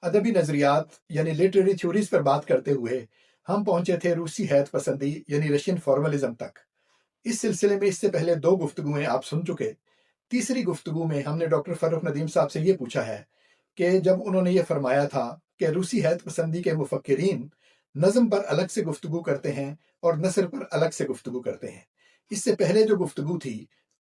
ادبی نظریات یعنی لٹریری تھیوریز پر بات کرتے ہوئے ہم پہنچے تھے روسی حیت پسندی یعنی رشین فارملزم تک۔ اس سلسلے میں اس سے پہلے 2 گفتگویں آپ سن چکے۔ تیسری گفتگو میں ہم نے ڈاکٹر فرخ ندیم صاحب سے یہ پوچھا ہے کہ جب انہوں نے یہ فرمایا تھا کہ روسی حیت پسندی کے مفکرین نظم پر الگ سے گفتگو کرتے ہیں اور نثر پر الگ سے گفتگو کرتے ہیں، اس سے پہلے جو گفتگو تھی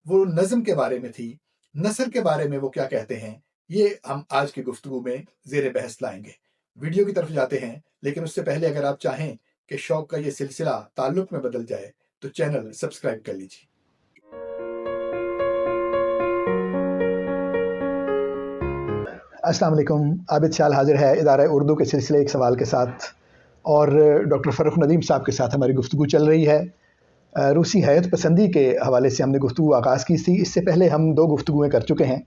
وہ نظم کے بارے میں تھی، نثر کے بارے میں وہ کیا کہتے ہیں یہ ہم آج کی گفتگو میں زیر بحث لائیں گے۔ ویڈیو کی طرف جاتے ہیں، لیکن اس سے پہلے اگر آپ چاہیں کہ شوق کا یہ سلسلہ تعلق میں بدل جائے تو چینل سبسکرائب کر لیجیے۔ السلام علیکم، عابد شال حاضر ہے ادارہ اردو کے سلسلے ایک سوال کے ساتھ، اور ڈاکٹر فرخ ندیم صاحب کے ساتھ ہماری گفتگو چل رہی ہے۔ روسی حیت پسندی کے حوالے سے ہم نے گفتگو آغاز کی تھی۔ اس سے پہلے ہم 2 گفتگویں کر چکے ہیں۔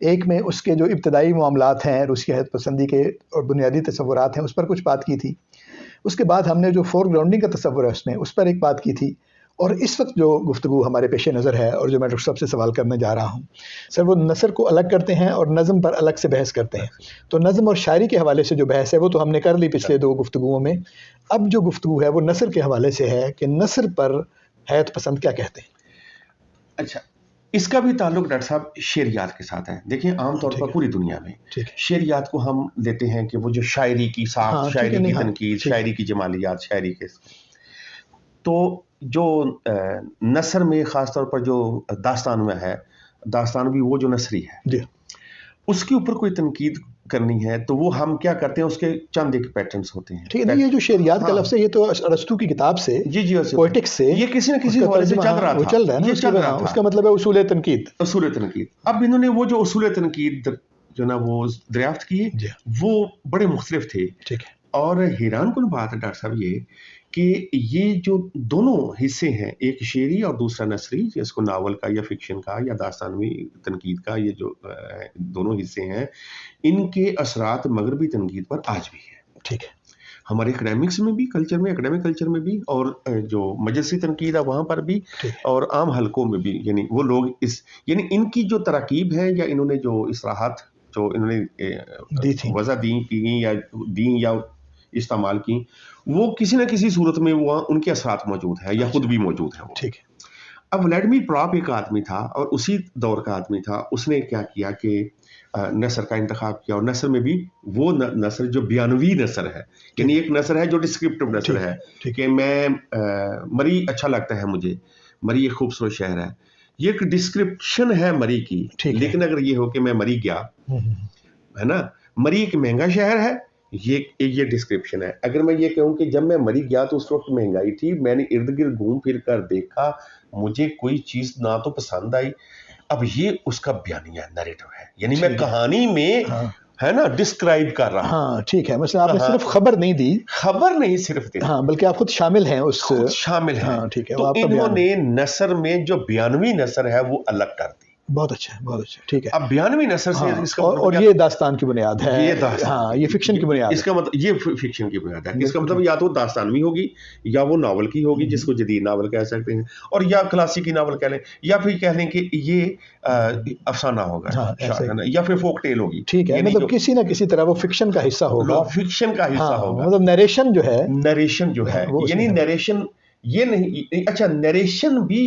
ایک میں اس کے جو ابتدائی معاملات ہیں روسی حیت پسندی کے اور بنیادی تصورات ہیں اس پر کچھ بات کی تھی۔ اس کے بعد ہم نے جو فور گراؤنڈنگ کا تصور ہے اس پر ایک بات کی تھی، اور اس وقت جو گفتگو ہمارے پیش نظر ہے اور جو میں ڈاکٹر صاحب سے سوال کرنے جا رہا ہوں سر، وہ نثر کو الگ کرتے ہیں اور نظم پر الگ سے بحث کرتے ہیں۔ تو نظم اور شاعری کے حوالے سے جو بحث ہے وہ تو ہم نے کر لی پچھلے 2 گفتگوؤں میں۔ اب جو گفتگو ہے وہ نثر کے حوالے سے ہے کہ نثر پر حیت پسند کیا کہتے ہیں۔ اچھا، اس کا بھی تعلق ڈاکٹر صاحب شعریات کے ساتھ ہے۔ دیکھیں عام طور پر پوری دنیا میں شعریات کو ہم لیتے ہیں کہ وہ جو شاعری کی ساخت، شاعری کی تنقید، شاعری کی جمالیات، شاعری کے، تو جو نثر میں خاص طور پر جو داستان میں ہے، داستان بھی وہ جو نثری ہے اس کے اوپر کوئی تنقید کرنی ہے تو وہ ہم کیا کرتے ہیں، اس کے چند ایک پیٹرنز ہوتے ہیں۔ ٹھیک ہے، یہ جو شعریات کا لفظ ہے یہ تو ارسطو کی کتاب سے، پوئٹکس سے، یہ کسی نہ کسی حوالے سے چل رہا تھا، اس کا مطلب ہے اصول تنقید۔ اصول تنقید۔ اب انہوں نے وہ جو اصول تنقید جو نا وہ دریافت کیے وہ بڑے مختلف تھے۔ ٹھیک ہے، اور حیران کن بات ہے ڈاکٹر صاحب یہ کہ یہ جو دونوں حصے ہیں، ایک شعری اور دوسرا نثری، جس کو ناول کا یا فکشن کا یا داستانوی تنقید کا، یہ جو دونوں حصے ہیں ان کے اثرات مغربی تنقید پر آج بھی ہیں۔ ٹھیک ہے، ہمارے اکیڈمکس میں بھی، کلچر میں، اکیڈمک کلچر میں بھی، اور جو مجلسی تنقید ہے وہاں پر بھی، اور عام حلقوں میں بھی، یعنی وہ لوگ یعنی ان کی جو تراکیب ہے یا انہوں نے جو اصلاحات جو انہوں نے وضع دیں یا استعمال کی، وہ کسی نہ کسی صورت میں وہ ان کے اثرات موجود ہیں یا خود بھی موجود ہیں۔ ٹھیک ہے۔ اب ولیڈمیر پراپ ایک آدمی تھا اور اسی دور کا آدمی تھا، اس نے کیا کیا کہ نثر کا انتخاب کیا، اور نثر میں بھی وہ نثر جو بیانوی نثر ہے، یعنی ایک نثر ہے جو ڈسکرپٹیو نثر ہے کہ میں مری اچھا لگتا ہے مجھے، مری ایک خوبصورت شہر ہے، یہ ایک ڈسکرپشن ہے مری کی۔ لیکن اگر یہ ہو کہ میں مری گیا ہے نا، مری ایک مہنگا شہر ہے، یہ ڈسکرپشن ہے۔ اگر میں یہ کہوں کہ جب میں مری گیا تو اس وقت مہنگائی تھی، میں نے ارد گرد گھوم پھر کر دیکھا، مجھے کوئی چیز نہ تو پسند آئی، اب یہ اس کا بیانیہ نیریٹو ہے، یعنی میں کہانی میں ہے نا ڈسکرائب کر رہا ہوں۔ ٹھیک ہے، مثلا آپ نے صرف خبر نہیں دی، خبر نہیں صرف دی، بلکہ آپ خود شامل ہیں، اس شامل ہیں۔ ٹھیک ہے، تو انہوں نے نثر میں جو بیانوی نثر ہے وہ الگ کر دی۔ بہت اچھا، بہت اچھا، ٹھیک ہے۔ اب بیانوی نثر سے اس کا اور یہ داستان کی بنیاد ہے، یہ فکشن کی بنیاد ہے، اس کا مطلب یہ فکشن کی بنیاد ہے۔ اس کا مطلب یا تو داستانوی ہوگی یا وہ ناول کی ہوگی، جس کو جدید ناول کہہ سکتے ہیں، اور یا کلاسیکی ناول کہہ لیں، یا پھر کہہ لیں کہ یہ افسانہ ہوگا یا پھر فوک ٹیل ہوگی۔ ٹھیک ہے، مطلب کسی نہ کسی طرح وہ فکشن کا حصہ ہوگا، فکشن کا حصہ ہوگا، مطلب نیریشن جو ہے، یعنی نیریشن یہ نہیں، اچھا نیریشن بھی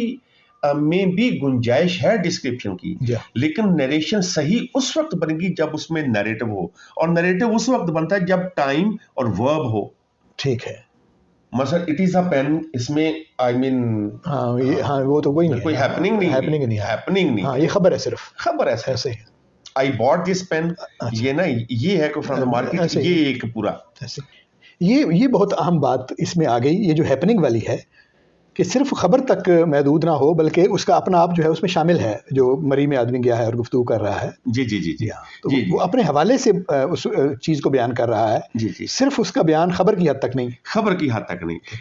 میں بھی گنجائش ہے ڈسکرپشن کی، لیکن نیریشن صحیح اس وقت بنے گی جب اس میں نیریٹو ہو، اور نیریٹو اس وقت بنتا ہے جب ٹائم اور ورب ہو۔ ٹھیک ہے، مثلا اٹ از اے پین، اس میں آئی مین وہ تو کوئی ہیپننگ نہیں، یہ خبر ہے، صرف خبر ہے ایسے آئی باٹ دس پین، یہ نا یہ ہے کہ فرام دا مارکیٹ، یہ ایک پورا یہ بہت اہم بات اس میں آ گئی، یہ جو ہیپننگ والی ہے کہ صرف خبر تک محدود نہ ہو بلکہ اس کا اپنا آپ جو ہے اس میں شامل ہے، جو مری میں آدمی گیا ہے اور گفتگو کر رہا ہے، تو وہ اپنے حوالے سے اس چیز کو بیان کر رہا ہے، صرف اس کا بیان خبر کی حد تک نہیں،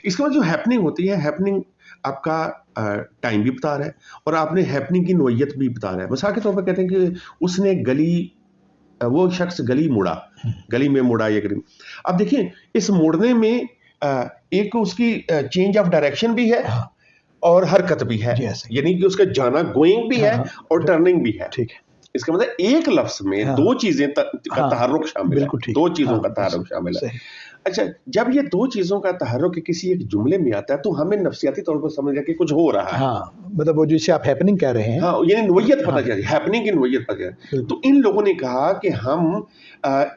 اس کے بعد جو ہیپننگ ہوتی ہے، ہیپننگ آپ کا ٹائم بھی بتا رہا ہے اور آپ نے ہیپننگ کی نوعیت بھی بتا رہا ہے۔ مثال کے طور پر کہتے ہیں کہ اس نے وہ شخص گلی میں مڑا یہ گلی۔ اب دیکھیں اس مڑنے میں ایک اس کی چینج آف ڈائریکشن بھی ہے اور حرکت بھی ہے، یعنی کہ اس کا جانا گوئنگ بھی ہے اور ٹرننگ بھی ہے۔ اس کا مطلب ایک لفظ میں دو چیزیں کا تحرک شامل ہے, دو چیزوں کا تحرک شامل ہے. اچھا, جب یہ دو چیزوں کا تحرک کسی ایک جملے میں آتا ہے تو ہمیں نفسیاتی طور پر سمجھ کہ کچھ ہو رہا ہے. مطلب وہ جسے آپ ہیپننگ کہہ رہے ہیں, یعنی نوعیت پتہ چل رہی ہے, ہیپننگ کی نوعیت پتہ چل رہی ہے. تو ان لوگوں نے کہا کہ ہم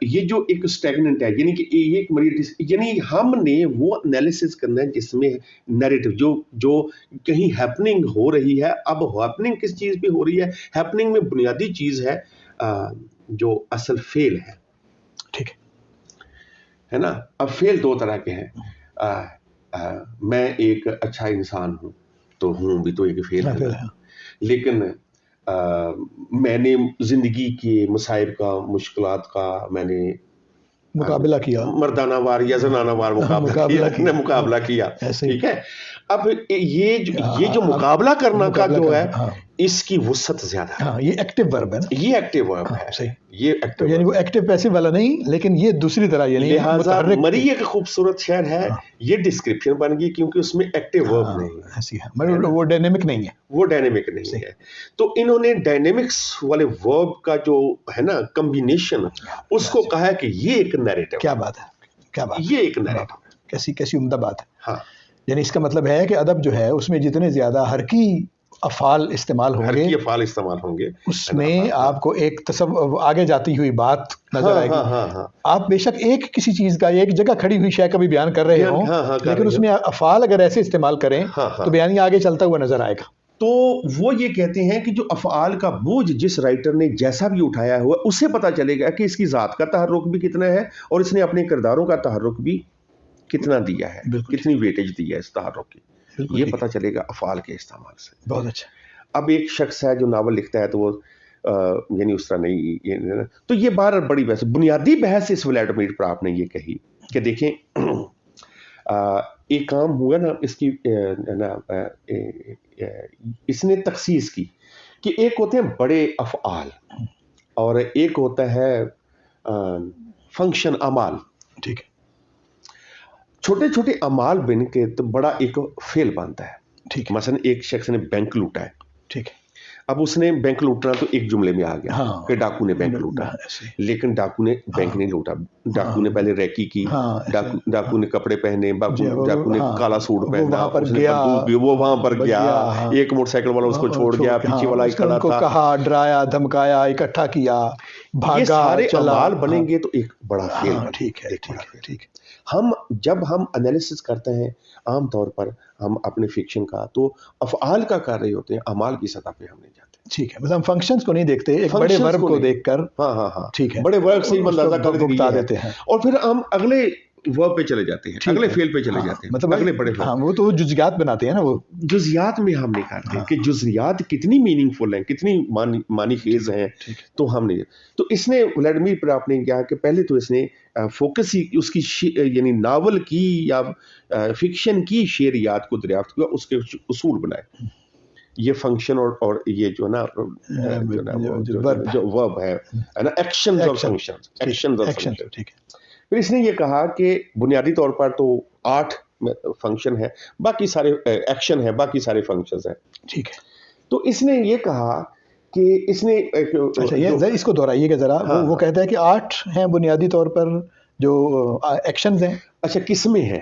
یہ جو ایک اسٹیگننٹ ہے, یعنی کہ ایک مریض, یعنی ہم نے وہ انالیسس کرنا ہے جس میں نیریٹو جو کہیں ہیپننگ ہو رہی ہے. اب ہیپننگ کس چیز پہ ہو رہی ہے؟ ہیپننگ میں بنیادی چیز ہے جو اصل فعل ہے. ٹھیک ہے نا. اب فعل دو طرح کے ہیں. میں ایک اچھا انسان ہوں تو ہوں بھی تو ایک فعل ہے, لیکن میں نے زندگی کے مصائب کا, مشکلات کا میں نے مقابلہ کیا, مردانہ وار یا زنانہ وار مقابلہ کیا. ٹھیک ہے. اب یہ جو مقابلہ کرنا کا جو ہے اس کی وسعت زیادہ ہے. یہ ایکٹیو ورب ہے نا, یہ ایکٹیو ورب ہے. صحیح. یہ ایکٹیو, یعنی وہ ایکٹیو پیسو والا نہیں, لیکن یہ دوسری طرح, یعنی لہٰذا مری ایک خوبصورت شعر ہے, یہ ڈسکرپشن بن گئی کیونکہ اس میں ایکٹیو ورب نہیں ہے, ایسی ہے, وہ ڈائنامک نہیں ہے, وہ ڈائنامک نہیں ہے. تو انہوں نے ڈائنامکس والے ورب کا جو ہے نا کمبینیشن, اس کو کہا ہے کہ یہ ایک نیریٹو. کیا بات ہے, کیا بات, یہ ایک نیریٹو, کیسی عمدہ بات ہے. ہاں, یعنی اس کا مطلب ہے کہ ادب جو ہے اس میں جتنے زیادہ حرکی افعال استعمال ہوں گے, اس میں آپ کو ایک آگے جاتی ہوئی بات نظر آئے گی. آپ بے شک ایک کسی چیز کا ایک جگہ کھڑی ہوئی شے کا بھی بیان کر رہے ہوں, لیکن اس میں افعال اگر ایسے استعمال کریں تو بیان آگے چلتا ہوا نظر آئے گا. تو وہ یہ کہتے ہیں کہ جو افعال کا بوجھ جس رائٹر نے جیسا بھی اٹھایا ہوا, اسے پتہ چلے گا کہ اس کی ذات کا تحرک بھی کتنا ہے اور اس نے اپنے کرداروں کا تحرک بھی کتنا دیا ہے, کتنی ویٹیج دی ہے اس تحرک کی. یہ پتہ چلے گا افعال کے استعمال سے. بہت اچھا. اب ایک شخص ہے جو ناول لکھتا ہے تو وہ یعنی اس طرح نہیں, تو یہ بار بڑی بحث, بنیادی بحث اس ولیڈمیر پراپ نے یہ کہی کہ دیکھیں ایک کام ہوا نا اس کی نا, اس نے تخصیص کی کہ ایک ہوتے ہیں بڑے افعال اور ایک ہوتا ہے فنکشن اعمال. ٹھیک ہے. چھوٹے چھوٹے اعمال بن کے تو بڑا ایک فعل بنتا ہے. ٹھیک. مثلا ایک شخص نے بینک لوٹا ہے. ٹھیک ہے. اب اس نے بینک لوٹنا تو ایک جملے میں آ گیا کہ ڈاکو نے بینک لوٹا, لیکن ڈاکو نے بینک نہیں لوٹا. ڈاکو نے پہلے ریکی کی, ڈاکو نے کپڑے پہنے, ڈاکو نے کالا سوٹ پہنا, وہ وہاں پر گیا, ایک موٹر سائیکل والا اس کو چھوڑ گیا, پیچھے والا کھڑا تھا, کہا, ڈرایا, دھمکایا, اکٹھا کیا, بھاگا. یہ سارے اعمال بنیں گے تو ایک بڑا فعل. ٹھیک ہے, ٹھیک ہے. جب ہم انالیسس کرتے ہیں عام طور پر ہم اپنے فکشن کا تو افعال کا کر رہے ہوتے ہیں, اعمال کی سطح پہ ہم نہیں جاتے. ٹھیک ہے, ہم فنکشنز کو نہیں دیکھتے, ایک بڑے ورب کو دیکھ کر ٹھیک ہے بڑے ورب سے ہی اندازہ کر بتا دیتے ہیں, اور پھر ہم اگلے ورب پہ چلے جاتے ہیں, اگلے فعل پہ چلے جاتے ہیں, مطلب اگلے بڑے. وہ تو جزیات بناتے ہیں نا, وہ جزیات میں ہم نہیں کرتے کہ جزیات کتنی میننگ فل ہیں, کتنی معنی خیز ہیں, تو ہم نہیں. تو اس نے ولیڈمیر پراپ نے کیا کہ پہلے تو اس نے فوکس ہی اس کی یعنی ناول کی یا فکشن کی شعریات کو دریافت کیا, اس کے اصول بنائے. یہ فنکشن اور یہ جو نا جو ورب ہے نا, ایکشنز اور فنکشنز, ایکشنز اور فنکشن. ٹھیک ہے. پھر اس نے یہ کہا کہ بنیادی طور پر تو 8 فنکشن ہے, باقی سارے ایکشن ہے, باقی سارے فنکشنز ہیں. ٹھیک ہے. تو اس نے یہ کہا کہ اس نے اس کو دہرائیے گا ذرا. وہ کہتا ہے کہ 8 ہیں بنیادی طور پر جو ایکشنز ہیں. اچھا, قسمیں ہیں,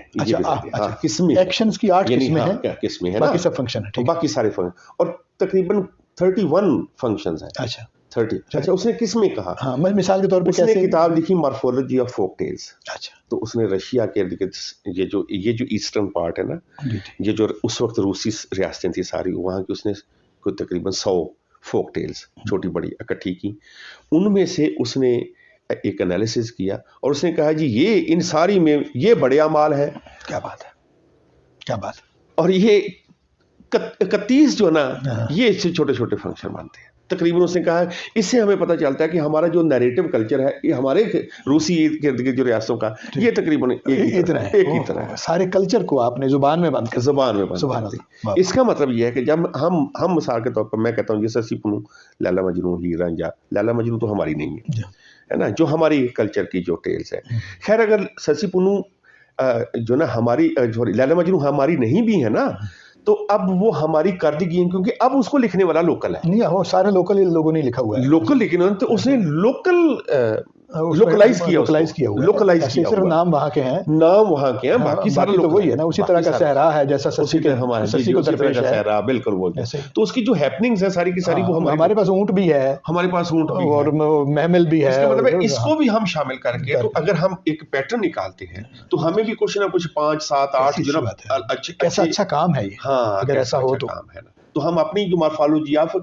قسمیں, ایکشنز کی 8 قسمیں ہیں, قسمیں ہیں, باقی سب فنکشن ہیں, باقی سارے فنکشن, اور تقریباً 31 فنکشنز ہیں. اچھا 30. اچھا, اس نے کس میں کہا؟ ہاں, مثال کے طور پہ اس نے کتاب لکھی مارفولوجی آف فوک ٹیلز. اچھا. تو اس نے رشیا کے یہ جو ایسٹرن پارٹ ہے نا, یہ جو اس وقت روسی ریاستیں تھیں ساری, وہاں کی اس نے کوئی تقریباً 100 فوک ٹیلز چھوٹی بڑی اکٹھی کی. ان میں سے اس نے ایک انالیسس کیا اور اس نے کہا جی یہ ان ساری میں یہ بڑے اعمال ہیں. کیا بات ہے, کیا بات. اور یہ 31 جو نا, یہ اس سے چھوٹے چھوٹے فنکشن مانتے ہیں. تقریباً اس نے کہا اس سے ہمیں پتہ چلتا ہے کہ ہمارا جو نیریٹو کلچر ہے یہ ہمارے روسی ارد گرد جو ریاستوں کا یہ تقریباً ایک ہی طرح ہے. سارے کلچر کو آپ نے زبان میں بند کر. اس کا مطلب یہ ہے کہ جب ہم مثال کے طور پر میں کہتا ہوں جیسے سسی پنو, لیلا مجنوں, ہیر رانجھا. لیلا مجنوں تو ہماری نہیں ہے نا, جو ہماری کلچر کی جو ٹیلز ہے. خیر اگر سسی پنو جو نا ہماری لیلا مجنوں ہماری نہیں بھی ہے نا, تو اب وہ ہماری کر دی گئی کیونکہ اب اس کو لکھنے والا لوکل ہے. نہیں وہ سارے لوکل لوگوں نے لکھا ہوا ہے. لوکل لیکن تو اس نے لوکلائز کیا صرف نام وہاں کے ہیں, نام وہاں کے ہیں, باقی سارا تو وہی ہے نا, اسی طرح کا صحرا ہے جیسا سسی کو درپیش ہے. بالکل وہ تو اس کی جو ہیپننگز ہے ساری کی ساری وہ ہمارے پاس اونٹ بھی ہے, ہمارے پاس اونٹ بھی اور محمل بھی ہے, مطلب اس کو بھی ہم شامل کر کے تو اگر ہم ایک پیٹرن نکالتے ہیں تو ہمیں بھی کچھ نہ کچھ 5 7 8 جو نا اچھا کام ہے یہ. ہاں اگر ایسا ہو تو کام ہے نا, تو ہم اپنی جو مارفالوجی آف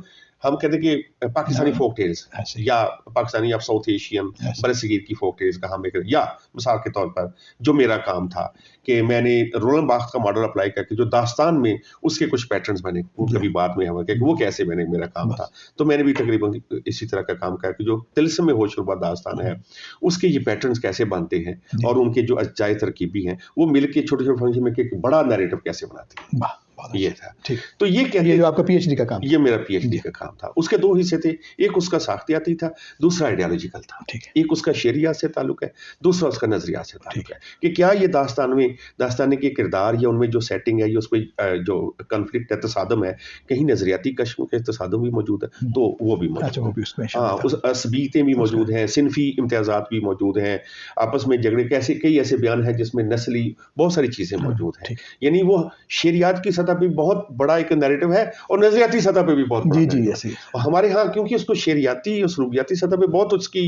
ہم کہتے ہیں کہ پاکستانی فوک ٹیلز یا پاکستانی یا ساؤتھ ایشین برصغیر کی فوک ٹیلز کا ہم ایک, یا مثال کے طور پر جو میرا کام تھا کہ میں نے رولنڈ بارتھس کا ماڈل اپلائی کر کے جو داستان میں اس کے کچھ پیٹرنز میں نے کبھی بعد میں ہوا کہ وہ کیسے میں نے میرا کام تھا, تو میں نے بھی تقریباً اسی طرح کا کام کیا کہ جو طلسم میں ہوش ربا داستان ہے اس کے یہ پیٹرنز کیسے بنتے ہیں اور ان کے جو اجزائے ترکیبی ہیں وہ مل کے چھوٹے چھوٹے فنکشن میں ایک بڑا نیریٹو کیسے بناتے ہیں. یہ تھا. تو یہ کہتے جو آپ کا پی ایچ ڈی کا کام, یہ میرا پی ایچ ڈی کا کام تھا. اس کے 2 حصے تھے, ایک اس کا ساختیاتی تھا, دوسرا آئیڈیالوجیکل تھا. ایک اس کا شعریات سے تعلق ہے, دوسرا اس کا نظریات سے تعلق ہے کہ کیا یہ داستان کے کردار یا ان میں جو سیٹنگ ہے یا اس پہ جو کنفلکٹ ہے, تصادم ہے, کہیں نظریاتی کشم کے تصادم بھی موجود ہے تو وہ بھی موجود ہے. اس عصبیتیں بھی موجود ہیں, صنفی امتیازات بھی موجود ہیں, آپس میں جھگڑے کیسے, کئی ایسے بیان ہیں جس میں نسلی بہت ساری چیزیں موجود ہیں. یعنی وہ شعریات کی سطح پہ بہت بڑا ایک نیریٹو ہے اور نظریاتی سطح پہ بھی بہت بڑا. ہمارے ہاں کیونکہ اس کو شعریاتی اور اسلوبیاتی سطح پہ بہت اس کی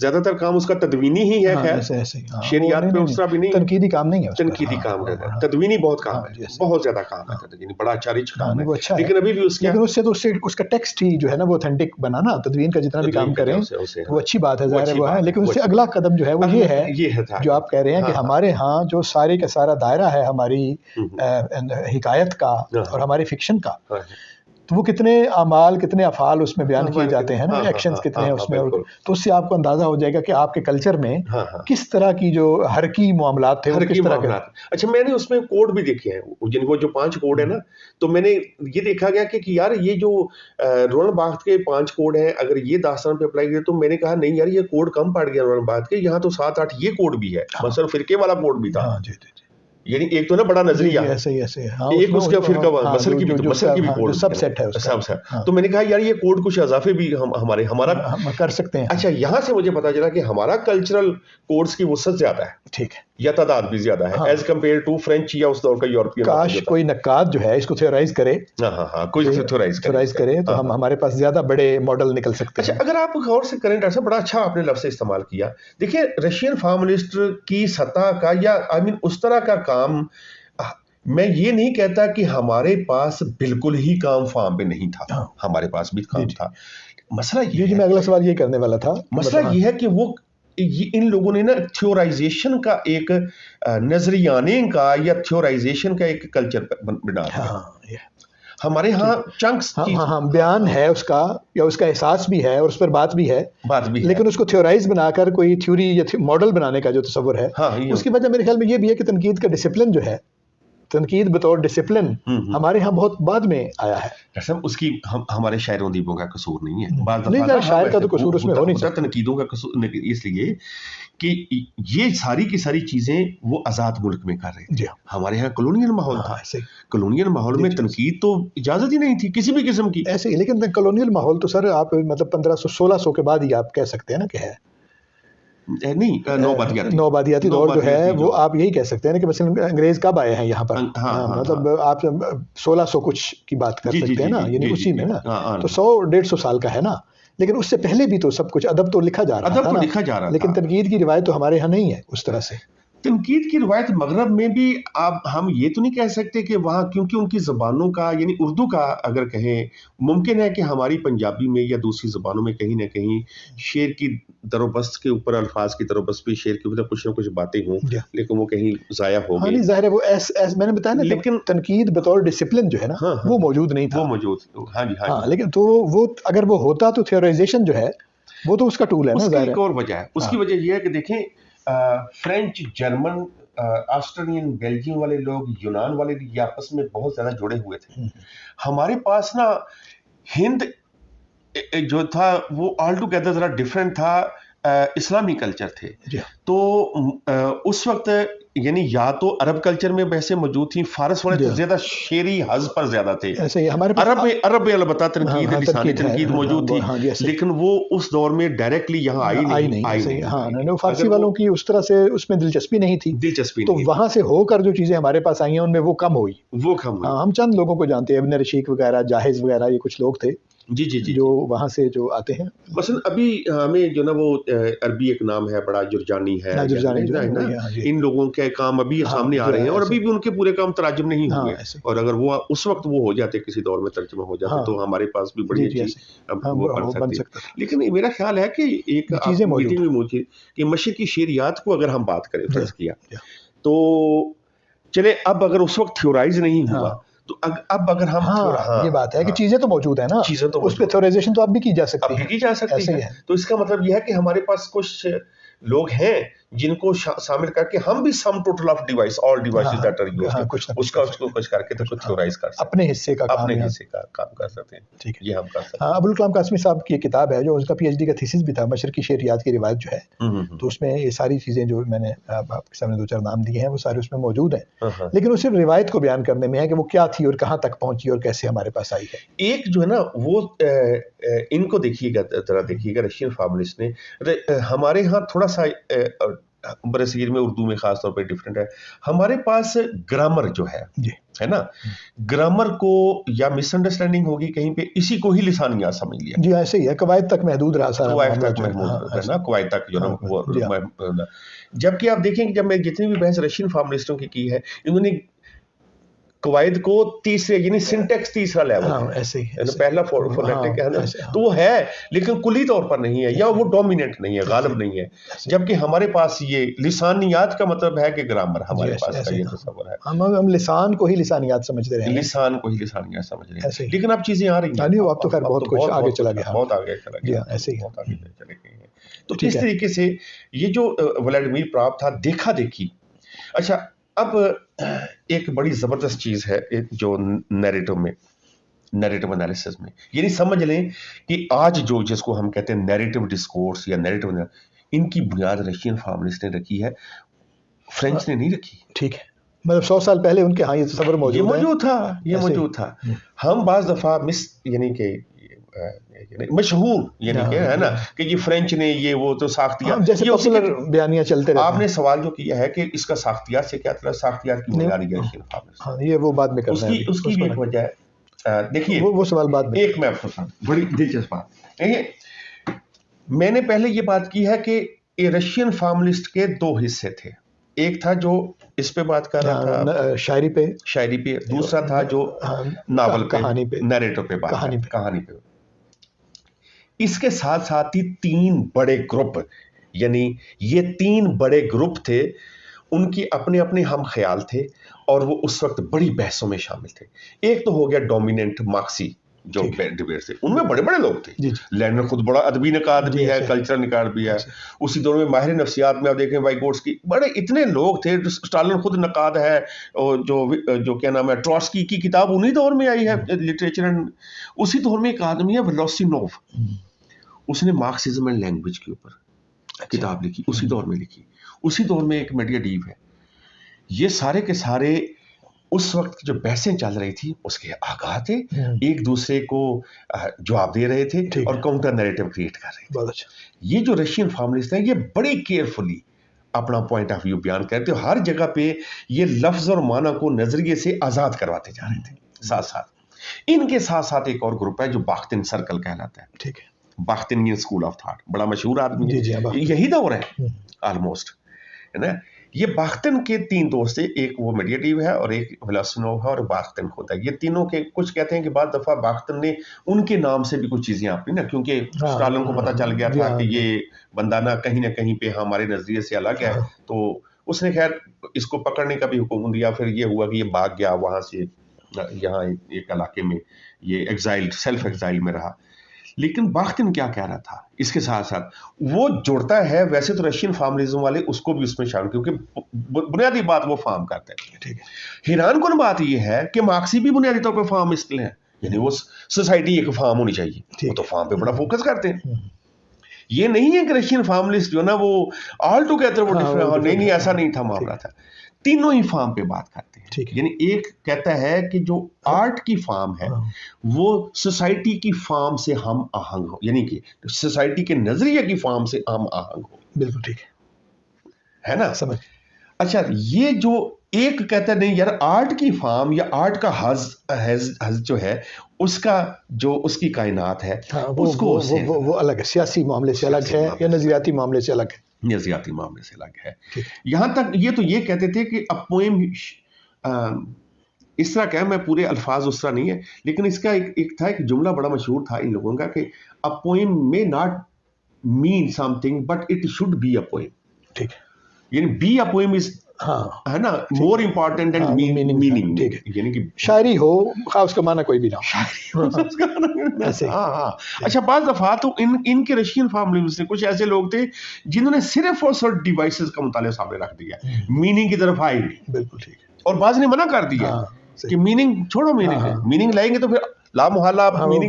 زیادہ تر کام اس کا تدوینی ہی ہے. خیر شعریات پہ اس طرح بھی نہیں, تنقیدی کام نہیں ہے, تنقیدی کام ہے, تدوینی بہت کام ہے, بہت زیادہ کام ہے, یعنی بڑا اچھا رچ کام ہے. لیکن ابھی بھی اس کا ٹیکسٹ ہی جو ہے نا وہ اوتھینٹک بنانا, تدوین کا جتنا بھی کام کریں وہ اچھی بات ہے, ظاہر ہے وہ ہے. لیکن اس سے اگلا قدم جو ہے وہ یہ ہے جو آپ کہہ رہے ہیں کہ ہمارے ہاں جو سارے کا سارا دائرہ ہے ہماری حکایت کا اور ہماری فکشن کا, تو وہ کتنے اعمال کتنے افعال اس میں بیان کیے جاتے ہیں نا, ایکشنز کتنے ہیں اس میں, تو اس سے آپ کو اندازہ ہو جائے گا کہ آپ کے کلچر میں کس طرح کی جو حرکی معاملات تھے, کس طرح کے. اچھا میں نے اس میں کوڈ بھی دیکھے ہیں, وہ جو 5 کوڈ ہے نا, تو میں نے یہ دیکھا گیا کہ یار یہ جو رولنڈ بارتھس کے 5 کوڈ ہیں اگر یہ داستان پہ اپلائی کیے تو میں نے کہا نہیں یار یہ کوڈ کم پڑ گیا رولنڈ بارتھس کے, یہاں تو 7 8 یہ کوڈ بھی ہے, مثلا فرقے والا کوڈ بھی تھا. یعنی ایک تو نا بڑا نظریہ ایک اس کا فرقہ مسل کی بھی کوڈ سب سیٹ ہے سب سے. تو میں نے کہا یار یہ کوڈ کچھ اضافے بھی ہمارا کر سکتے ہیں. اچھا یہاں سے مجھے پتا چلا کہ ہمارا کلچرل کوڈز کی وسعت زیادہ ہے, ٹھیک ہے, یا تعداد بھی زیادہ ہے ایز کمپیئر ٹو فرینچ یا اس دور کا یورپین. کاش کوئی نقاد جو ہے اس کو تھیورائز کرے, کوئی تھیورائز کرے تو ہمارے پاس زیادہ بڑے ماڈل نکل سکتے ہیں. اچھا اگر آپ غور سے کریں ایسا بڑا اچھا آپ نے لفظ استعمال کیا, دیکھیں رشین فارملسٹ کی سطح کا یا اس طرح کا کام, میں یہ نہیں کہتا کہ ہمارے پاس بالکل ہی کام فارم پہ نہیں تھا, ہمارے پاس بھی کام تھا. مسئلہ یہ میں اگلا سوال یہ کرنے والا تھا, مسئلہ یہ ہے کہ وہ ان لوگوں نے نا تھیورائزیشن کا ایک نظریانے کا یا تھیورائزیشن کا ایک کلچر بنا دیا. ہمارے ہاں چنکس بیان ہے اس کا یا اس کا احساس بھی ہے اور اس پر بات بھی ہے, لیکن اس کو تھیورائز بنا کر کوئی تھیوری یا ماڈل بنانے کا جو تصور ہے اس کی وجہ میرے خیال میں یہ بھی ہے کہ تنقید کا ڈسپلن جو ہے, تنقید بطور ڈسپلن ہمارے ہاں بہت بعد میں آیا ہے. اس کی ہمارے شاعر و ادیبوں کا قصور نہیں ہے, نہیں شاعر کا تو قصور اس میں ہو نہیں سکتا. تنقیدوں کا قصور اس لیے کہ یہ ساری کی ساری چیزیں وہ آزاد ملک میں کر رہے تھے. ہمارے ہاں کلونیل ماحول تھا, کلونیل ماحول میں تنقید تو اجازت ہی نہیں تھی کسی بھی قسم کی. ایسے ہی, لیکن کلونیل ماحول تو سر آپ مطلب 1500-1600 کے بعد ہی آپ کہہ سکتے ہیں نا کہ ہے نہیں, نوبادیاتی دور جو ہے وہ آپ یہی کہہ سکتے ہیں کہ مثلا انگریز کب آئے ہیں یہاں پر, مطلب آپ 1600 کچھ کی بات کر سکتے ہیں نا, یعنی اسی میں نا, تو 100-150 سال کا ہے نا. لیکن اس سے پہلے بھی تو سب کچھ ادب تو لکھا جا رہا تھا, لیکن تنقید کی روایت تو ہمارے ہاں نہیں ہے اس طرح سے. تنقید کی روایت مغرب میں بھی اب ہم یہ تو نہیں کہہ سکتے کہ وہاں کیونکہ ان کی زبانوں کا یعنی اردو کا اگر کہیں ممکن ہے کہ ہماری پنجابی میں یا دوسری زبانوں میں کہیں نہ کہیں شعر کی در و بست کے اوپر الفاظ کی در و بست بھی شعر کے اوپر کچھ نہ کچھ باتیں ہوں, لیکن وہ کہیں ضائع ہو گئی. ظاہر ہے وہ میں نے بتایا نا, لیکن تنقید بطور ڈسپلن جو ہے نا وہ موجود نہیں تھا. وہ موجود لیکن تو وہ اگر وہ ہوتا تو تھیورائزیشن جو ہے وہ تو اس کا ٹول ہے نا. ایک اور وجہ ہے, اس کی وجہ یہ ہے کہ دیکھیں فرینچ, جرمن, آسٹرین, بیلجیم والے لوگ, یونان والے یہ آپس میں بہت زیادہ جڑے ہوئے تھے. ہمارے پاس نا ہند جو تھا وہ آل ٹوگیدر ذرا ڈفرینٹ تھا, اسلامی کلچر تھے. تو اس وقت یعنی یا تو عرب کلچر میں بحثیں موجود تھیں، فارس والے تو زیادہ شعری حظ پر زیادہ تھے. ایسے ہی ہمارے عرب میں البتہ تنقید لسانی تنقید موجود تھی، لیکن وہ اس دور میں ڈائریکٹلی یہاں آئی نہیں. ہاں فارسی والوں کی اس طرح سے اس میں دلچسپی نہیں تھی، تو وہاں سے ہو کر جو چیزیں ہمارے پاس آئی ہیں ان میں وہ کم ہوئی. ہم چند لوگوں کو جانتے ہیں، ابن رشید وغیرہ، جاہز وغیرہ، یہ کچھ لوگ تھے جو وہاں سے جو آتے ہیں. مثلا ابھی ہمیں جو نا وہ عربی ایک نام ہے بڑا، جرجانی ہے، ان لوگوں کے کام ابھی سامنے آ رہے ہیں اور ابھی بھی ان کے پورے کام تراجم نہیں ہوئے، اور اگر وہ اس وقت وہ ہو جاتے، کسی دور میں ترجمہ ہو جاتے، تو ہمارے پاس بھی بڑی اچھی وہ بن سکتی. لیکن میرا خیال ہے کہ ایک میٹنگ میں موجود کہ مشرقی شعریات کو اگر ہم بات کریں فرض کیا تو چلے، اب اگر اس وقت تھیورائز نہیں ہوا تو اب اگر ہم یہ بات ہے کہ چیزیں تو موجود ہیں نا، اس پہ تھیوریزیشن تو اب بھی کی جا سکتی ہے. تو اس کا مطلب یہ ہے کہ ہمارے پاس کچھ لوگ ہیں جن کو شامل کر کے ہم بھی sum total of device, all devices that are used, اس کو کچھ کر کے تو کچھ تھیورائز کر سکتے ہیں، اپنے حصے کا کام کر سکتے ہیں. ٹھیک ہے، یہ ہم کر سکتے ہیں. ابوالکلام قاسمی صاحب کی کتاب ہے جو اس کا پی ایچ ڈی کا تھیسس بھی تھا، مشرقی شعریات کی روایت جو ہے، تو اس میں یہ ساری چیزیں جو میں نے آپ کے سامنے دو چار نام دیے ہیں وہ سارے اس میں موجود ہیں، لیکن وہ صرف روایت کو بیان کرنے میں ہے کہ وہ کیا تھی اور کہاں تک پہنچی اور کیسے ہمارے پاس آئی ہے. ایک جو ہے نا وہ ان کو دیکھیے گا رشین فارملسٹ نے، ہمارے ہاں تھوڑا سا برصغیر میں اردو میں خاص طور پہ ڈفرینٹ ہے. ہمارے پاس گرامر جو ہے نا، گرامر کو یا مس انڈرسٹینڈنگ ہوگی کہیں پہ، اسی کو ہی لسانیات سمجھ لیا. جی ایسے ہی ہے، قواعد تک محدود رہا سارا، قواعد تک جو نا، جبکہ آپ دیکھیں کہ جب میں جتنی بھی بحث رشین فارملسٹوں کی ہے، انہوں نے قواعد کو تیسرے یعنی سنٹیکس تیسرا لیول ہے، پہلا فونیٹک ہے نا، تو وہ ہے لیکن کلی طور پر نہیں ہے، یا وہ ڈومیننٹ نہیں ہے، غالب نہیں ہے. جبکہ ہمارے پاس یہ لسانیات کا مطلب ہے کہ گرامر ہمارے پاس کا یہ تصور ہے. ہم لسان کو ہی لسانیات سمجھتے رہے ہیں، لسان کو ہی لسانیات سمجھ رہے ہیں، لیکن اب چیزیں آ رہی ہیں، اب تو خیر بہت کچھ آگے چلا گیا، بہت آگے چلا گیا، ایسے ہی بہت آگے چلے گئے ہیں. تو اس طریقے سے یہ جو ولادیمیر پراپ تھا، دیکھا دیکھی. اچھا، اب ایک بڑی زبردست چیز ہے جو نیریٹو انالیسس میں، یعنی سمجھ لیں کہ آج جو جس کو ہم کہتے ہیں نیریٹو ڈسکورس یا نیریٹو، ان کی بنیاد رشین فارملسٹ نے رکھی ہے، فرینچ نے نہیں رکھی. ٹھیک ہے، مطلب 100 سال پہلے ان کے ہاں یہ تصور موجود تھا. ہم بعض دفعہ یعنی کہ مشہور یعنی کہ ہے نا کہ یہ فرینچ نے یہ وہ تو ساختیات، جیسے پاپولر بیانیاں چلتے رہتے ہیں. آپ نے سوال جو کیا ہے کہ اس کا ساختیات سے کیا تعلق، ساختیات کی بنیاد ہے رشین فارملسٹ، یہ وہ بعد میں کرنا ہے، اس کی بھی ایک وجہ ہے. دیکھیے وہ سوال بعد میں، ایک میں آپ کو بڑی دلچسپ بات، میں نے پہلے یہ بات کی ہے کہ رشین فارملسٹ کے دو حصے تھے. ایک تھا جو اس پہ بات کر رہا تھا، شاعری پہ، دوسرا تھا جو ناول پہ، نیریٹو پہ، کہانی پہ. اس کے ساتھ ساتھ ہی 3 بڑے گروپ، یعنی یہ 3 بڑے گروپ تھے، ان کی اپنے اپنے ہم خیال تھے اور وہ اس وقت بڑی بحثوں میں شامل تھے. ایک تو ہو گیا ڈومیننٹ مارکسی جو ڈیبیٹ تھے، ان میں بڑے بڑے لوگ تھے. لینر خود بڑا ادبی نقاد بھی ہے، کلچرل نقاد بھی ہے. اسی دور میں ماہر نفسیات میں آپ دیکھیں وائگوٹسکی، بڑے اتنے لوگ تھے. اسٹالن خود نقاد ہے، جو کیا نام ہے، ٹروٹسکی کی کتاب انہی دور میں آئی ہے، لٹریچر. اسی دور میں ایک آدمی ہے ولوسینوف، اس نے مارکسزم اینڈ لینگویج کے اوپر کتاب لکھی، اسی دور میں لکھی. اسی دور میں ایک میڈیاڈیو ہے. یہ سارے کے سارے اس وقت جو بحثیں چل رہی تھی اس کے آگاہ تھے، ایک دوسرے کو جواب دے رہے تھے اور کاؤنٹر نیریٹو کریٹ کر رہے تھے. یہ جو رشین فارملسٹ ہیں، یہ بڑی کیئرفلی اپنا پوائنٹ آف ویو بیان کرتے، ہر جگہ پہ یہ لفظ اور معنی کو نظریے سے آزاد کرواتے جا رہے تھے. ساتھ ساتھ ان کے ساتھ ساتھ ایک اور گروپ ہے جو باختن سرکل کہلاتا ہے. ٹھیک ہے، باختنین اسکول آف تھاٹ، بڑا مشہور آدمی ہے، یہی دور ہے آلموسٹ، ہے نا. یہ باختن کے 3 دوست تھے، ایک وہ میڈیاٹیو ہے اور ایک ولوسینوف ہے اور باختن خود ہے. یہ تینوں کے کچھ کہتے ہیں کہ بعض دفعہ باختن نے ان کے نام سے بھی کچھ چیزیں اپنی نا، کیونکہ اسٹالن کو پتہ چل گیا تھا کہ یہ بندہ نا کہیں پہ ہمارے نظریے سے الگ ہے، تو اس نے خیر اس کو پکڑنے کا بھی حکم دیا. پھر یہ ہوا کہ یہ بھاگ گیا وہاں سے یہاں ایک علاقے میں، یہ ایگزائل، سیلف ایگزائل میں رہا. لیکن باختن کیا کہہ رہا تھا، اس کے ساتھ ساتھ وہ جوڑتا ہے. ویسے تو رشین فارملزم والے اس کو بھی اس میں شامل، کیونکہ بنیادی بات وہ فارم کرتے ہیں. ٹھیک ہے، حیران کن بات یہ ہے کہ مارکسی بھی بنیادی طور پہ فارمسٹ ہیں، یعنی وہ سوسائٹی ایک فارم ہونی چاہیے، وہ تو فارم پہ بڑا فوکس کرتے ہیں. یہ نہیں ہے کہ رشین فارملسٹ جو ہے نا وہ آل ٹوگیدر وہ ڈفرنٹ، نہیں ایسا نہیں تھا معاملہ تھا. تینوں ہی فارم پہ بات کرتے ہیں. یعنی ایک کہتا ہے کہ جو آرٹ کی فارم ہے وہ سوسائٹی کی فارم سے ہم آہنگ ہو، یعنی کہ سوسائٹی کے نظریے کی فارم سے ہم آہنگ ہو. بالکل ٹھیک ہے نا. اچھا یہ جو ایک کہتا ہے نہیں یار آرٹ کی فارم یا آرٹ کا حز جو ہے اس کا جو اس کی کائنات ہے اس کو وہ الگ ہے، سیاسی معاملے سے الگ ہے یا نظریاتی معاملے سے الگ ہے. نظریاتی معاملے سے الگ ہے. یہاں تک یہ تو یہ کہتے تھے کہ a poem اس طرح کہ میں پورے الفاظ اس طرح نہیں ہے لیکن اس کا ایک تھا، ایک جملہ بڑا مشہور تھا ان لوگوں کا کہ a poem may not mean something but it should be a poem. ٹھیک یعنی be a poem is ہے نا more important than meaning. یعنی کہ شاعری ہو خواہ اس کا معنی کوئی بھی نہ ہو. اچھا بعض دفعہ تو ان کے رشین فارملسٹ میں کچھ ایسے لوگ تھے جنہوں نے صرف اور صرف ڈیوائسز کا مطالعہ سامنے رکھ دیا، میننگ کی طرف آئے نہیں. بالکل ٹھیک. اور بعض نے منع کر دیا کہ میننگ چھوڑو، میننگ لائیں گے تو پھر لا محالہ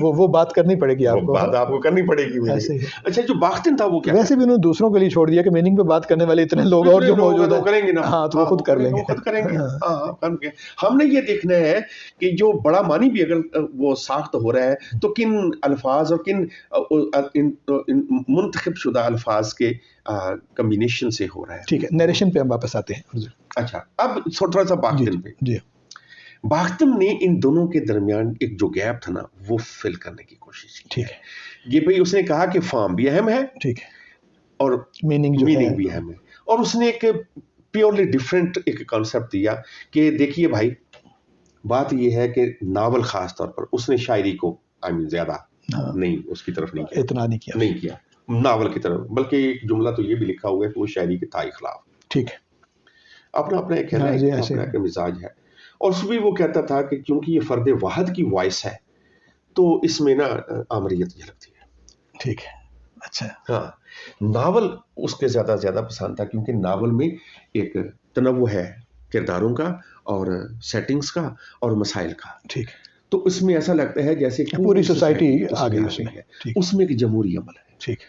وہ بات کرنی پڑے گی، آپ کو کرنی پڑے گی. اچھا جو باختن تھا وہ کیا، ویسے بھی انہوں نے دوسروں کے لیے چھوڑ دیا کہ میننگ پہ بات کرنے والے اتنے لوگ اور جو موجود ہیں کریں گے نا، ہاں تو وہ خود کر لیں گے، خود کریں گے. ہم نے یہ دیکھنا ہے کہ جو بڑا معنی بھی اگر وہ ساخت ہو رہا ہے تو کن الفاظ اور کن منتخب شدہ الفاظ کے کمبینیشن سے ہو رہا ہے. ٹھیک ہے، نیریشن پہ ہم واپس آتے ہیں. اچھا اب تھوڑا سا باختن پہ. جی باختم نے ان دونوں کے درمیان ایک جو گیپ تھا نا وہ فل کرنے کی کوشش کی. ٹھیک ہے. یہ بھئی اس نے کہا کہ فارم بھی اہم ہے، ٹھیک ہے، اور میننگ بھی اہم ہے، اور اس نے ایک پیورلی ڈفرینٹ ایک کانسیپٹ دیا کہ دیکھیے بھائی بات یہ ہے کہ ناول خاص طور پر اس نے شاعری کو زیادہ نہیں اس کی طرف نہیں کیا، اتنا نہیں کیا ناول کی طرف، بلکہ ایک جملہ تو یہ بھی لکھا ہوا ہے کہ وہ شاعری کے تھا خلاف. ٹھیک ہے، اپنا ایک مزاج ہے. اور اس بھی وہ کہتا تھا کہ کیونکہ یہ فرد واحد کی وائس ہے تو اس میں نا آمریت جھلکتی ہے. ٹھیک ہے. اچھا ہاں ناول اس کے زیادہ پسند تھا کیونکہ ناول میں ایک تنوع ہے کرداروں کا اور سیٹنگز کا اور مسائل کا. ٹھیک. تو اس میں ایسا لگتا ہے جیسے پوری سوسائٹی آ گئی اس میں ایک جمہوری عمل ہے. ٹھیک.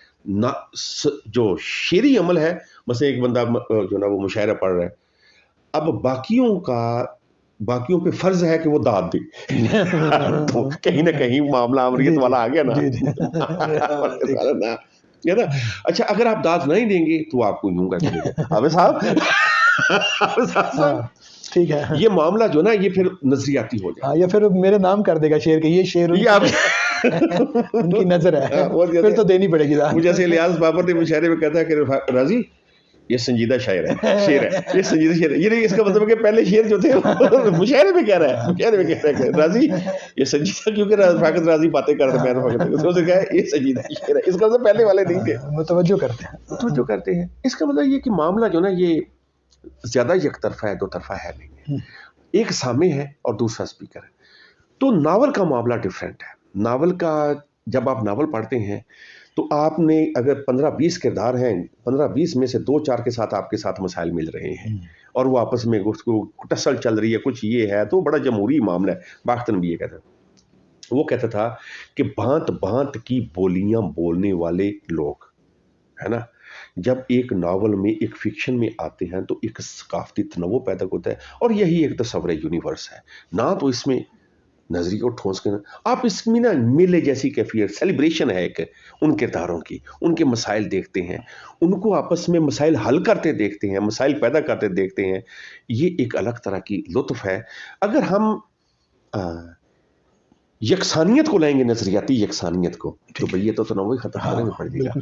جو شعری عمل ہے مثلا ایک بندہ جو نا وہ مشاعرہ پڑھ رہا ہے، اب باقیوں پہ فرض ہے کہ وہ داد دے تو کہیں نہ کہیں معاملہ امریت والا آ گیا نا. اچھا اگر آپ داد نہیں دیں گے تو آپ کو یوں کر دیں صاحب. ٹھیک ہے، یہ معاملہ جو نا یہ پھر نظریاتی ہو جائے یا پھر میرے نام کر دے گا شعر کے، یہ شعر ان کی نظر ہے پھر تو دینی پڑے گی. جیسے الیاس بابر نے مشاعرے میں کہتا ہے کہ راضی یہ سنجیدہ شعر ہے، یہ سنجیدہ شعر ہے. یہ نہیں اس کا مطلب ہے کہ پہلے شعر جو تھے مشاعرے میں کہہ رہا ہے کہ راضی یہ سنجیدہ، کیونکہ فاقد راضی باتیں کرتے ہیں اس نے کہا یہ سنجیدہ شعر ہے. اس کا مطلب پہلے والے نہیں تھے، متوجہ کرتے ہیں. اس کا مطلب یہ کہ معاملہ جو نا یہ زیادہ یک طرفہ ہے، دو طرفہ ہے نہیں. ایک سامع ہے اور دوسرا اسپیکر ہے. تو ناول کا معاملہ ڈفرینٹ ہے. ناول کا جب آپ ناول پڑھتے ہیں تو آپ نے اگر 15-20 کردار ہیں، 15-20 میں سے 2-4 کے ساتھ آپ کے ساتھ مسائل مل رہے ہیں اور وہ آپس میں گفتگو ٹسل چل رہی ہے، کچھ یہ ہے تو بڑا جمہوری معاملہ ہے. باختن بھی یہ کہتا ہے، وہ کہتا تھا کہ بھانت بھانت کی بولیاں بولنے والے لوگ ہے نا جب ایک ناول میں ایک فکشن میں آتے ہیں تو ایک ثقافتی تنوع پیدا ہوتا ہے، اور یہی ایک تصور یونیورس ہے. نہ تو اس میں نظری کو ٹھونس کے آپ اس میں نا میلے جیسی کیفیت سیلیبریشن ہے ایک ان کرداروں کی، ان کے مسائل دیکھتے ہیں، ان کو آپس میں مسائل حل کرتے دیکھتے ہیں، مسائل پیدا کرتے دیکھتے ہیں. یہ ایک الگ طرح کی لطف ہے. اگر ہم یکسانیت کو لائیں گے، نظریاتی یکسانیت کو، تو بھئی یہ تو تنوع ختم کرنے میں پڑ جائے گا.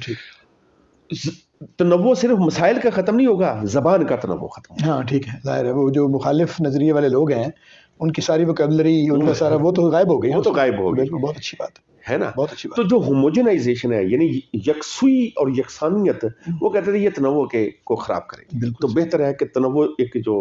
تنوع صرف مسائل کا ختم نہیں ہوگا، زبان کا تنوع ختم ہوگا. ہاں ٹھیک ہے، ظاہر ہے وہ جو مخالف نظریے والے لوگ ہیں ان کی ساری وکیبلری، ان کا سارا وہ تو غائب ہو گئی. وہ تو غائب ہو گئی. بہت اچھی بات ہے نا. بہت اچھی بات. تو جو ہوموجنائزیشن ہے یعنی یکسوئی اور یکسانیت، وہ کہتے ہیں یہ تنوع کو خراب کرے گی. تو بہتر ہے کہ تنوع ایک جو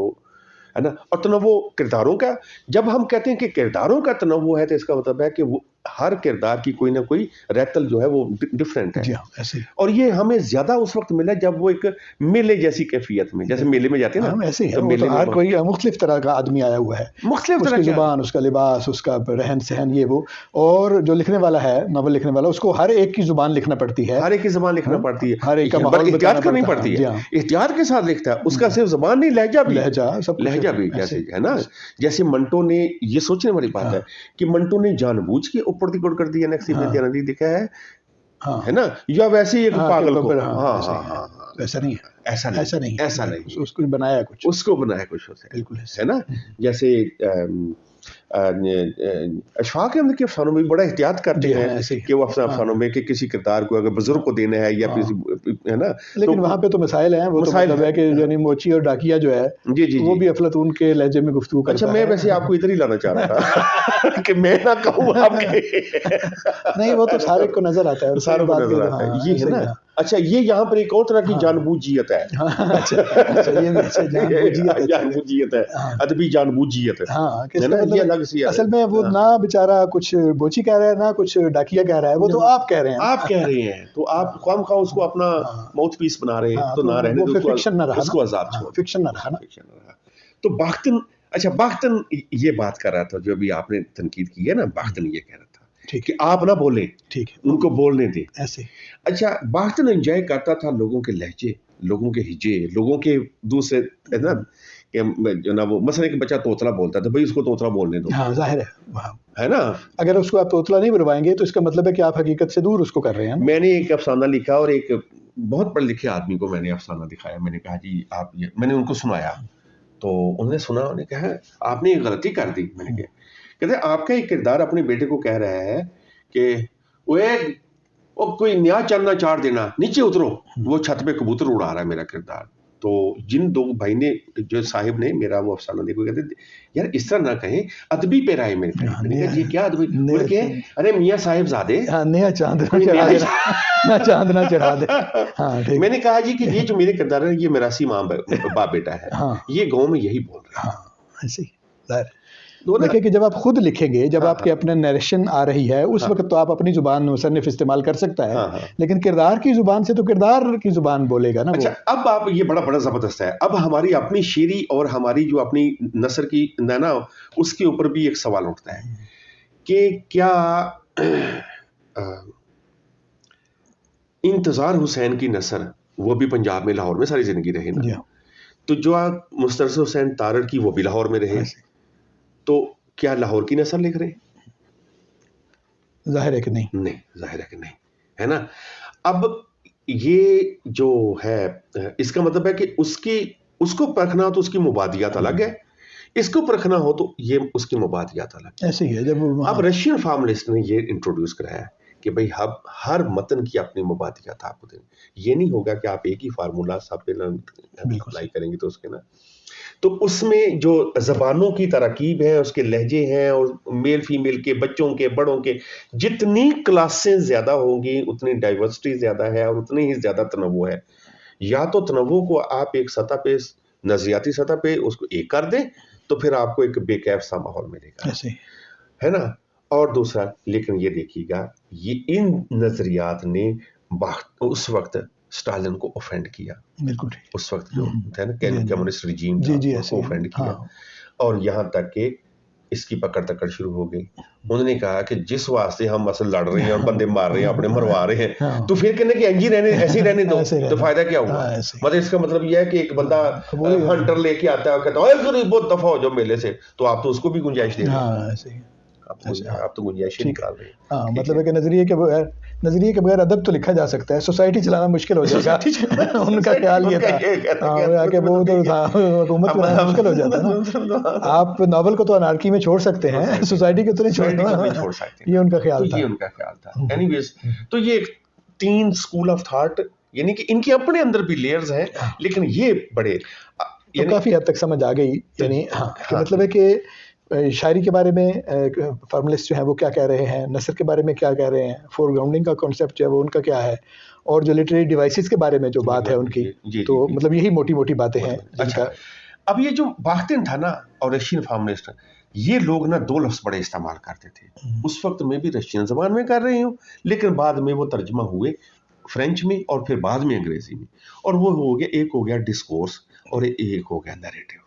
ہے نا، اور تنوع کرداروں کا، جب ہم کہتے ہیں کہ کرداروں کا تنوع ہے تو اس کا مطلب ہے کہ وہ ہر کردار کی کوئی نہ کوئی ریتل جو ہے وہ ڈفرینٹ ہے. جی ہاں ایسے ہی. اور یہ ہمیں زیادہ اس وقت ملا جب وہ ایک میلے جیسی کیفیت میں, جیسے میلے میں جاتے ہیں نا, ایسے ہی ہے. تو وہ میلے تو میں ہر کوئی مختلف طرح کا آدمی آیا ہوا ہے, مختلف اس طرح کی کی زبان, اس کا لباس, اس کا رہن سہن, یہ وہ. اور جو لکھنے والا ہے, ناول لکھنے والا, اس کو ہر ایک کی زبان لکھنا پڑتی ہے, ہر ایک کی زبان لکھنا پڑتی ہے, ہر ایک کا ماحول بلکہ بتانا احتیاط کرنی پڑتا پڑتی ہے. ہے, احتیاط کے ساتھ لکھتا ہے. اس کا صرف زبان نہیں, لہجہ بھی, لہجہ بھی جیسے ہے نا. جیسے منٹو نے, یہ سوچنے والی بات ہے کہ منٹو نے جان بوجھ کے اوپر دی گڑ کر دیا نیکسی میں دیا نہیں دکھا ہے نا, یا ویسے ہی ایک پاگل کو. ایسا نہیں ہے, ایسا نہیں, اس کو بنایا کچھ, اس کو بنایا کچھ ہوتا ہے, بالکل ہے نا. جیسے اشفاق احمد کے افسانوں میں بڑا احتیاط کرتے ہیں کہ وہ اپنے افسانوں میں کہ کسی کردار کو اگر بزرگ کو دینا ہے یا کسی, ہے نا. لیکن وہاں پہ تو مسائل ہیں, وہ تو مطلب ہے کہ یعنی موچی اور ڈاکیا جو ہے وہ بھی افلاطون کے لہجے میں گفتگو کرتا ہے. اچھا, میں ویسے آپ کو ادھر ہی لانا چاہ رہا تھا کہ میں نہ کہوں آپ کے, نہیں وہ تو سارے کو نظر آتا ہے, سارے کو نظر آتا ہے, یہ ہے نا. اچھا, یہ یہاں پر ایک اور طرح کی جان بوجھیت ہے, جان بوجھیت ہے, ادبی جان بوجھیت ہے. اصل میں وہ نہ بیچارہ کچھ بوچی کہہ رہا ہے نہ کچھ ڈاکیا کہہ رہا ہے, وہ تو آپ کہہ رہے ہیں, آپ کہہ رہے ہیں, تو آپ خواہ خواہ اس کو اپنا ماؤتھ پیس بنا رہے ہیں, تو نہ رہنے دو, اس کو آزاد چھوڑ, فکشن نہ رہا. تو باختن, اچھا باختن یہ بات کر رہا تھا جو ابھی آپ نے تنقید کی ہے نا, باختن یہ کہہ رہا تھا کہ آپ نہ بولیں, ٹھیک ہے, ان کو بولنے دیں ایسے. اچھا, باختن انجوائے کرتا تھا لوگوں کے لہجے, لوگوں کے ہجے, لوگوں کے دوسرے, ہے نا, کہ جو نا وہ مثلا ایک بچہ توتلا بولتا ہے تو بھائی اس کو توتلا بولنے دو, ہاں ظاہر ہے نا. اگر اس کو آپ توتلا نہیں بنوائیں گے تو اس کا مطلب ہے کہ آپ حقیقت سے دور اس کو کر رہے ہیں. میں نے ایک افسانہ لکھا اور ایک بہت پڑھے لکھے آدمی کو میں نے افسانہ دکھایا, میں نے کہا جی آپ, میں نے ان کو سنایا تو انہوں نے سنا, انہوں نے کہا آپ نے ایک غلطی کر دی. میں نے کہا, کہتے آپ کا ایک کردار اپنے بیٹے کو کہہ رہا ہے کہ وہ کوئی نیا چلنا چاڑ دینا, نیچے اترو, وہ چھت پہ کبوتر اڑا رہا ہے میرا کردار. تو جن دو بھائی نے, جو صاحب نے میرا وہ افسانہ دیکھو, کہتے یار اس طرح نہ کہیں, ادبی پہ رائے میں نے کہا جی کیا ادبی, بول کے ارے میاں صاحب زادے نیا چاند نہ چڑھا دے. میں نے کہا جی کہ یہ جو میرے کردار ہے یہ میراثی ماں باپ بیٹا ہے, یہ گاؤں میں یہی بول رہے ہیں. ایسے ہی دیکھیں کہ جب آپ خود لکھیں گے, جب آپ کے اپنے نیریشن آ رہی ہے, اس وقت تو آپ اپنی زبان مصنف استعمال کر سکتا ہے, لیکن کردار کی زبان سے تو کردار کی زبان بولے گا نا. اچھا, اب آپ, یہ بڑا زبردست ہے, اب ہماری اپنی شیری اور ہماری جو اپنی نثر کی نا, اس کے اوپر بھی ایک سوال اٹھتا ہے کہ کیا انتظار حسین کی نثر, وہ بھی پنجاب میں لاہور میں ساری زندگی رہے نا, تو جو آپ مسترسل حسین تارڑ کی, وہ بھی لاہور میں رہے, تو کیا لاہور کی نثر لکھ رہے ہیں؟ ظاہر ہے کہ نہیں, ظاہر ہے کہ نہیں, ہے نا. اب یہ جو ہے, اس کا مطلب ہے کہ اس کو پرکھنا ہو تو اس کی مبادیات الگ ہے, اس کو پرکھنا ہو تو یہ اس کی مبادیات الگ. ایسے ہی ہے. جب اب رشین فارملسٹ نے یہ انٹروڈیوس کرایا کہ بھئی ہر متن کی اپنی مبادیات آپ کو دیں, یہ نہیں ہوگا کہ آپ ایک ہی فارمولا سب پہ اپلائی کریں گے تو اس کے نا, تو اس میں جو زبانوں کی تراکیب ہے, اس کے لہجے ہیں, اور میل فیمیل کے, بچوں کے, بڑوں کے, جتنی کلاسیں زیادہ ہوں گی اتنی ڈائیورسٹی زیادہ ہے, اور اتنی ہی زیادہ تنوع ہے. یا تو تنوع کو آپ ایک سطح پہ, نظریاتی سطح پہ اس کو ایک کر دیں, تو پھر آپ کو ایک بے کیف سا ماحول ملے گا, ہے نا. اور دوسرا, لیکن یہ دیکھیے گا, یہ ان نظریات نے اس وقت اسٹالن کو اوفینڈ کیا, بالکل اس وقت جو تھا نا کمیونسٹ رجیم کو اوفینڈ کیا, اور یہاں تک کہ اس کی پکڑ تکڑ شروع ہو گئی. انہوں نے کہا کہ جس واسطے ہم اصل لڑ رہے ہیں اور بندے مار رہے ہیں, اپنے مروا رہے ہیں, تو پھر کہنے کہ انجی رہنے, ایسے ہی رہنے دو, تو فائدہ کیا ہوا. مطلب اس کا مطلب یہ ہے کہ ایک بندہ ہنٹر لے کے آتا ہے اور کہتا ہے بہت دفعہ ہو جو میلے سے, تو آپ تو اس کو بھی گنجائش دے رہے ہیں, آپ تو گنجائش نکال رہے ہیں. ہاں, مطلب ہے کہ نظریے کے بغیر ادب تو لکھا جا سکتا ہے, سوسائٹی چلانا مشکل ہو جائے گا. ان کا خیال یہ تھا کہ وہ ادھر تھا, حکومت چلانا مشکل ہو جاتا نا. آپ ناول کو تو انارکی میں چھوڑ سکتے ہیں, سوسائٹی کو تو نہیں چھوڑ سکتے. یہ ان کا خیال تھا. اینی ویز, تو یہ 3 اسکول آف تھاٹ, یعنی کہ ان کے اپنے اندر بھی لیئرز ہیں, لیکن یہ بڑے کافی حد تک سمجھ آ گئی. یعنی مطلب ہے کہ شاعری کے بارے میں فارملسٹ جو ہیں وہ کیا کہہ رہے ہیں, نثر کے بارے میں کیا کہہ رہے ہیں, فور گراؤنڈنگ کا کانسیپٹ جو ہے وہ ان کا کیا ہے, اور جو لٹریری ڈیوائسز کے بارے میں جو بات ہے ان کی, تو مطلب یہی موٹی موٹی باتیں ہیں. اچھا, اب یہ جو باختن تھا نا اور رشین فارملسٹ, یہ لوگ نا دو لفظ بڑے استعمال کرتے تھے. اس وقت میں بھی رشین زبان میں کر رہی ہوں، لیکن بعد میں وہ ترجمہ ہوئے فرینچ میں اور پھر بعد میں انگریزی میں، اور وہ ہو گیا، ایک ہو گیا ڈسکورس اور ایک ہو گیا نیریٹو.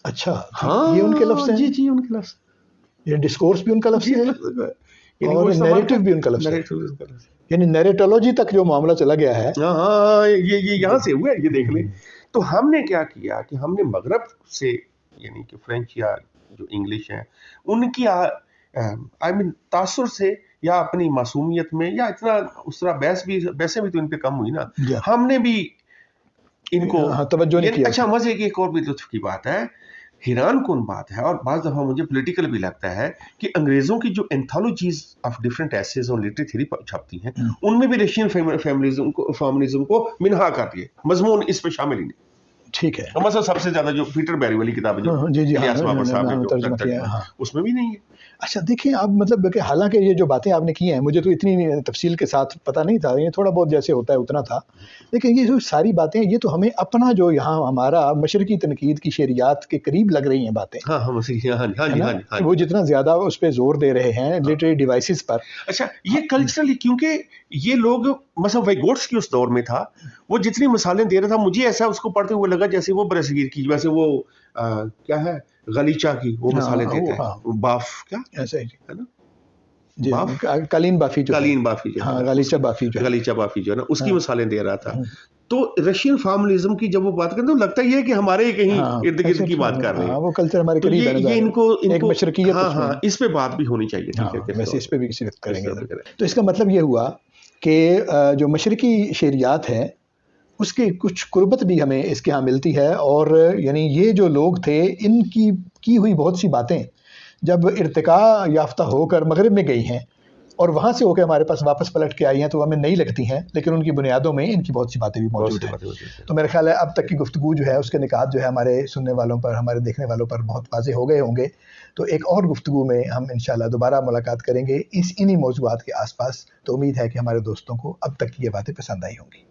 اچھا ہاں یہ ان کے لفظ ہیں؟ جی جی ان کے لفظ. یہ ڈسکورس بھی ان کا لفظ ہے اور نیریٹو بھی ان کا لفظ ہے، یعنی نیریٹولوجی تک جو معاملہ چلا گیا ہے. ہاں یہ یہاں سے ہوا ہے، یہ دیکھ لیں. تو ہم نے کیا کیا کہ ہم نے مغرب سے، یعنی کہ فرینچ یا جو انگلش ہے ان کی تاثر سے یا اپنی معصومیت میں یا اتنا اس طرح بحثیں بھی تو ان پہ کم ہوئی نا، ہم نے بھی ان کو توجہ نہیں کیا. اچھا مزے کی ایک اور بھی لطف کی بات ہے، حیران کن بات ہے، اور بعض دفعہ مجھے پولیٹیکل بھی لگتا ہے کہ انگریزوں کی جو اینتھولوجیز آف ڈفرینٹ ایسیز اور لٹری تھیری چھپتی ہیں ان میں بھی رشین فیمنزم کو منہا کر دیے، مضمون اس پہ شامل ہی نہیں. ٹھیک ہے، مثلا سب سے زیادہ جو پیٹر بیری والی کتاب ہے جو الیاس بابر صاحب نے ترجمہ کیا ہے اس میں بھی نہیں ہے. اچھا دیکھیں اب مطلب کہ حالانکہ یہ جو باتیں آپ نے کی ہیں مجھے تو اتنی تفصیل کے ساتھ پتہ نہیں تھا، یہ تھوڑا بہت جیسے ہوتا ہے اتنا تھا، لیکن یہ جو ساری باتیں یہ تو ہمیں اپنا جو یہاں ہمارا مشرقی تنقید کی شعریات کے قریب لگ رہی ہیں باتیں. ہاں وہ جتنا زیادہ اس پہ زور دے رہے ہیں لٹریری ڈیوائسز پر. اچھا یہ کلچرلی، کیونکہ یہ لوگ مثلا ویگوٹس کی اس دور میں تھا، وہ جتنی مثالیں دے رہا تھا مجھے ایسا اس کو پڑھتے ہوئے لگا جیسے وہ برصغیر کی، ویسے وہ کیا ہے غلیچہ کی وہ مثالیں دیتے ہیں، باف کیا ایسا ہی ہے نا، جی قالین بافی جو غلیچہ بافی جو ہے نا اس کی مثالیں دے رہا تھا. تو رشین فارملزم کی جب وہ بات کرتے ہیں تو لگتا یہ ہے کہ ہمارے کہیں ارد گرد کی بات کر رہے ہیں، وہ کلچر ہمارے قریب ہے، یہ ان کو مشرقیت. ہاں اس پہ بات بھی ہونی چاہیے. ٹھیک ہے، ویسے اس پہ بھی کسی وقت کریں گے. تو اس کا مطلب یہ ہوا کہ جو مشرقی شعریات ہے اس کی کچھ قربت بھی ہمیں اس کے ہاں ملتی ہے، اور یعنی یہ جو لوگ تھے ان کی ہوئی بہت سی باتیں جب ارتقاء یافتہ ہو کر مغرب میں گئی ہیں اور وہاں سے ہو کے ہمارے پاس واپس پلٹ کے آئی ہیں تو ہمیں نہیں لگتی ہیں، لیکن ان کی بنیادوں میں ان کی بہت سی باتیں بھی موجود ہیں. تو میرا خیال ہے اب تک کی گفتگو جو ہے اس کے نکات جو ہے ہمارے سننے والوں پر، ہمارے دیکھنے والوں پر بہت واضح ہو گئے ہوں گے. تو ایک اور گفتگو میں ہم انشاءاللہ دوبارہ ملاقات کریں گے انہی موضوعات کے آس پاس. تو امید ہے کہ ہمارے دوستوں کو اب تک کی یہ باتیں پسند آئی ہوں گی.